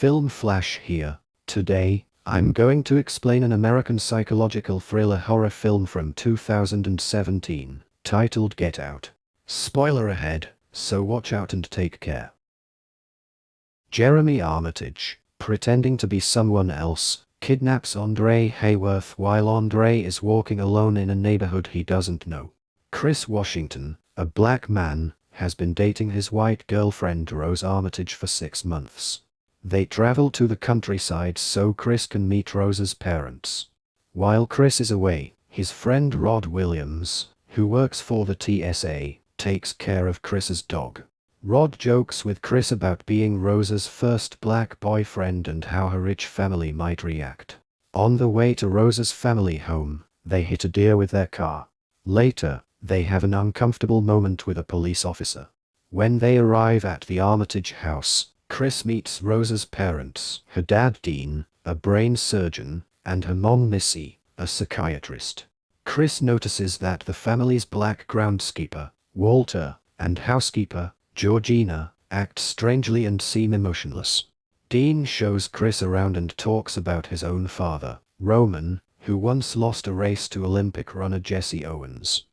Film Flash here. Today, I'm going to explain an American psychological thriller horror film from 2017, titled Get Out. Spoiler ahead, so watch out and take care. Jeremy Armitage, pretending to be someone else, kidnaps Andre Hayworth while Andre is walking alone in a neighborhood he doesn't know. Chris Washington, a black man, has been dating his white girlfriend Rose Armitage for 6 months. They travel to the countryside so Chris can meet Rose's parents. While Chris is away, his friend Rod Williams, who works for the TSA, takes care of Chris's dog. Rod jokes with Chris about being Rose's first black boyfriend and how her rich family might react. On the way to Rose's family home, they hit a deer with their car. Later, they have an uncomfortable moment with a police officer. When they arrive at the Armitage house, Chris meets Rose's parents, her dad Dean, a brain surgeon, and her mom Missy, a psychiatrist. Chris notices that the family's black groundskeeper, Walter, and housekeeper, Georgina, act strangely and seem emotionless. Dean shows Chris around and talks about his own father, Roman, who once lost a race to Olympic runner Jesse Owens.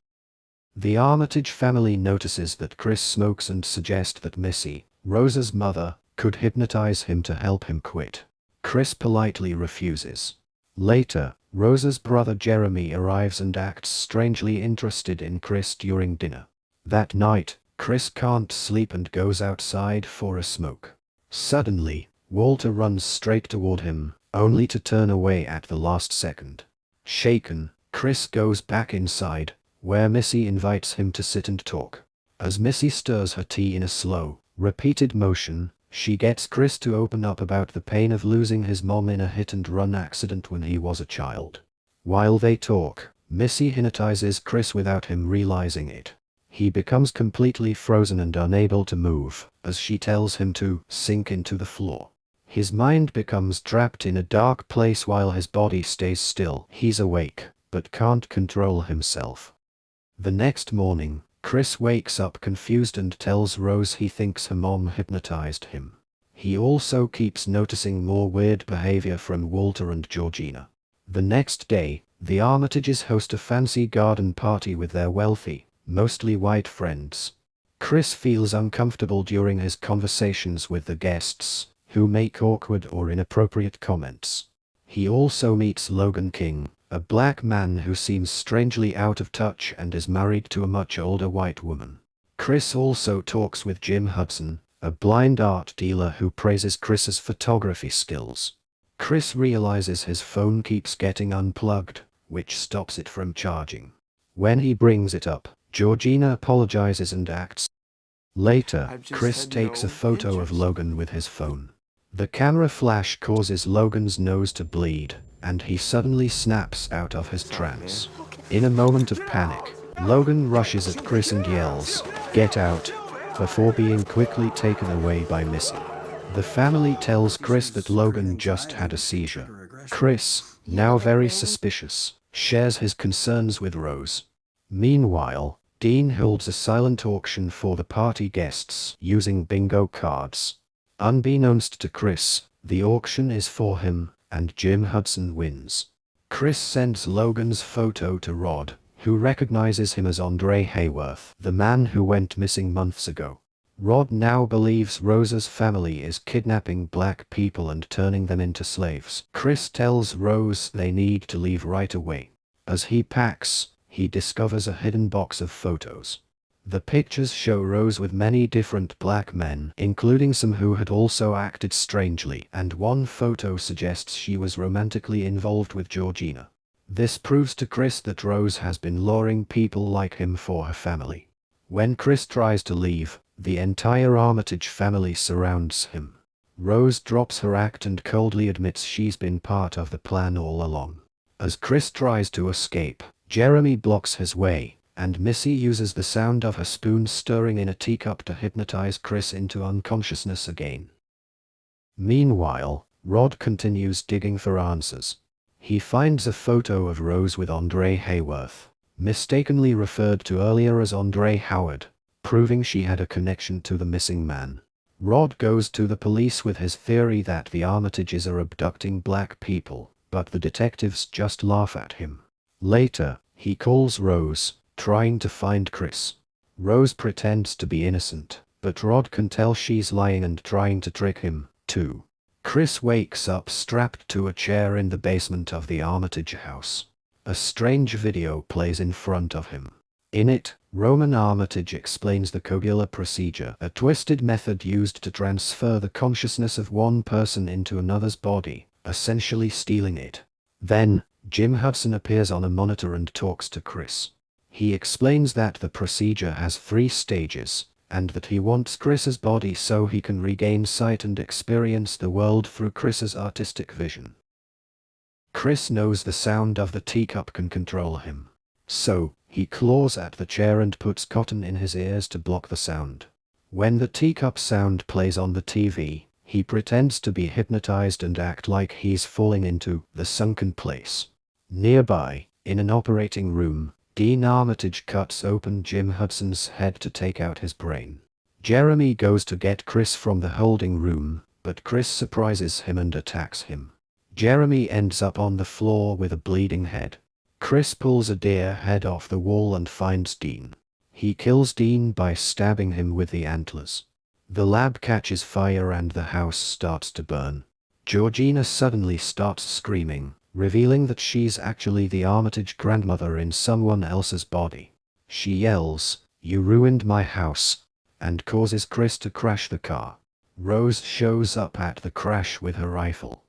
The Armitage family notices that Chris smokes and suggest that Missy, Rose's mother, could hypnotize him to help him quit. Chris politely refuses. Later, Rose's brother Jeremy arrives and acts strangely interested in Chris during dinner. That night, Chris can't sleep and goes outside for a smoke. Suddenly, Walter runs straight toward him, only to turn away at the last second. Shaken, Chris goes back inside, where Missy invites him to sit and talk. As Missy stirs her tea in a slow, repeated motion, she gets Chris to open up about the pain of losing his mom in a hit-and-run accident when he was a child. While they talk, Missy hypnotizes Chris without him realizing it. He becomes completely frozen and unable to move, as she tells him to sink into the floor. His mind becomes trapped in a dark place while his body stays still. He's awake, but can't control himself. The next morning, Chris wakes up confused and tells Rose he thinks her mom hypnotized him. He also keeps noticing more weird behavior from Walter and Georgina. The next day, the Armitages host a fancy garden party with their wealthy, mostly white friends. Chris feels uncomfortable during his conversations with the guests, who make awkward or inappropriate comments. He also meets Logan King, a black man who seems strangely out of touch and is married to a much older white woman. Chris also talks with Jim Hudson, a blind art dealer who praises Chris's photography skills. Chris realizes his phone keeps getting unplugged, which stops it from charging. When he brings it up, Georgina apologizes and acts. Later, Chris takes a photo of Logan with his phone. The camera flash causes Logan's nose to bleed, and he suddenly snaps out of his trance. In a moment of panic, Logan rushes at Chris and yells, "Get out!" before being quickly taken away by Missy. The family tells Chris that Logan just had a seizure. Chris, now very suspicious, shares his concerns with Rose. Meanwhile, Dean holds a silent auction for the party guests using bingo cards. Unbeknownst to Chris, the auction is for him, and Jim Hudson wins. Chris sends Logan's photo to Rod, who recognizes him as Andre Hayworth, the man who went missing months ago. Rod now believes Rose's family is kidnapping black people and turning them into slaves. Chris tells Rose they need to leave right away. As he packs, he discovers a hidden box of photos. The pictures show Rose with many different black men, including some who had also acted strangely, and one photo suggests she was romantically involved with Georgina. This proves to Chris that Rose has been luring people like him for her family. When Chris tries to leave, the entire Armitage family surrounds him. Rose drops her act and coldly admits she's been part of the plan all along. As Chris tries to escape, Jeremy blocks his way, and Missy uses the sound of her spoon stirring in a teacup to hypnotize Chris into unconsciousness again. Meanwhile, Rod continues digging for answers. He finds a photo of Rose with Andre Hayworth, mistakenly referred to earlier as Andre Howard, proving she had a connection to the missing man. Rod goes to the police with his theory that the Armitages are abducting black people, but the detectives just laugh at him. Later, he calls Rose, trying to find Chris. Rose pretends to be innocent, but Rod can tell she's lying and trying to trick him, too. Chris wakes up strapped to a chair in the basement of the Armitage house. A strange video plays in front of him. In it, Roman Armitage explains the Kogilla procedure, a twisted method used to transfer the consciousness of one person into another's body, essentially stealing it. Then, Jim Hudson appears on a monitor and talks to Chris. He explains that the procedure has 3 stages, and that he wants Chris's body so he can regain sight and experience the world through Chris's artistic vision. Chris knows the sound of the teacup can control him. So, he claws at the chair and puts cotton in his ears to block the sound. When the teacup sound plays on the TV, he pretends to be hypnotized and act like he's falling into the sunken place. Nearby, in an operating room, Dean Armitage cuts open Jim Hudson's head to take out his brain. Jeremy goes to get Chris from the holding room, but Chris surprises him and attacks him. Jeremy ends up on the floor with a bleeding head. Chris pulls a deer head off the wall and finds Dean. He kills Dean by stabbing him with the antlers. The lab catches fire and the house starts to burn. Georgina suddenly starts screaming, revealing that she's actually the Armitage grandmother in someone else's body. She yells, "You ruined my house," and causes Chris to crash the car. Rose shows up at the crash with her rifle.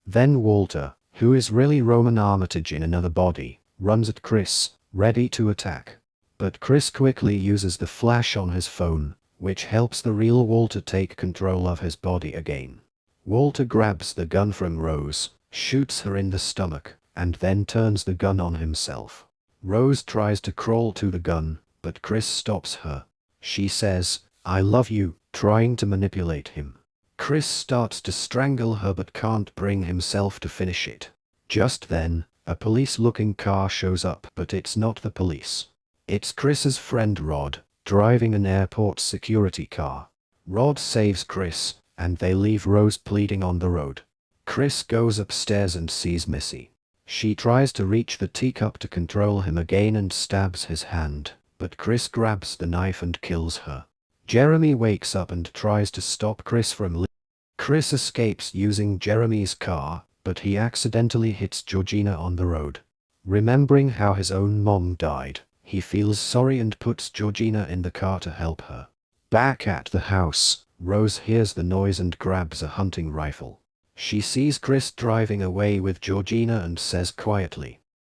Then Walter, who is really Roman Armitage in another body, runs at Chris, ready to attack. But Chris quickly uses the flash on his phone, which helps the real Walter take control of his body again. Walter grabs the gun from Rose, shoots her in the stomach, and then turns the gun on himself. Rose tries to crawl to the gun, but Chris stops her. She says, "I love you," trying to manipulate him. Chris starts to strangle her but can't bring himself to finish it. Just then, a police-looking car shows up, but it's not the police. It's Chris's friend Rod, driving an airport security car. Rod saves Chris, and they leave Rose pleading on the road. Chris goes upstairs and sees Missy. She tries to reach the teacup to control him again and stabs his hand, but Chris grabs the knife and kills her. Jeremy wakes up and tries to stop Chris from leaving. Chris escapes using Jeremy's car, but he accidentally hits Georgina on the road. Remembering how his own mom died, he feels sorry and puts Georgina in the car to help her. Back at the house, Rose hears the noise and grabs a hunting rifle. She sees Chris driving away with Georgina and says quietly,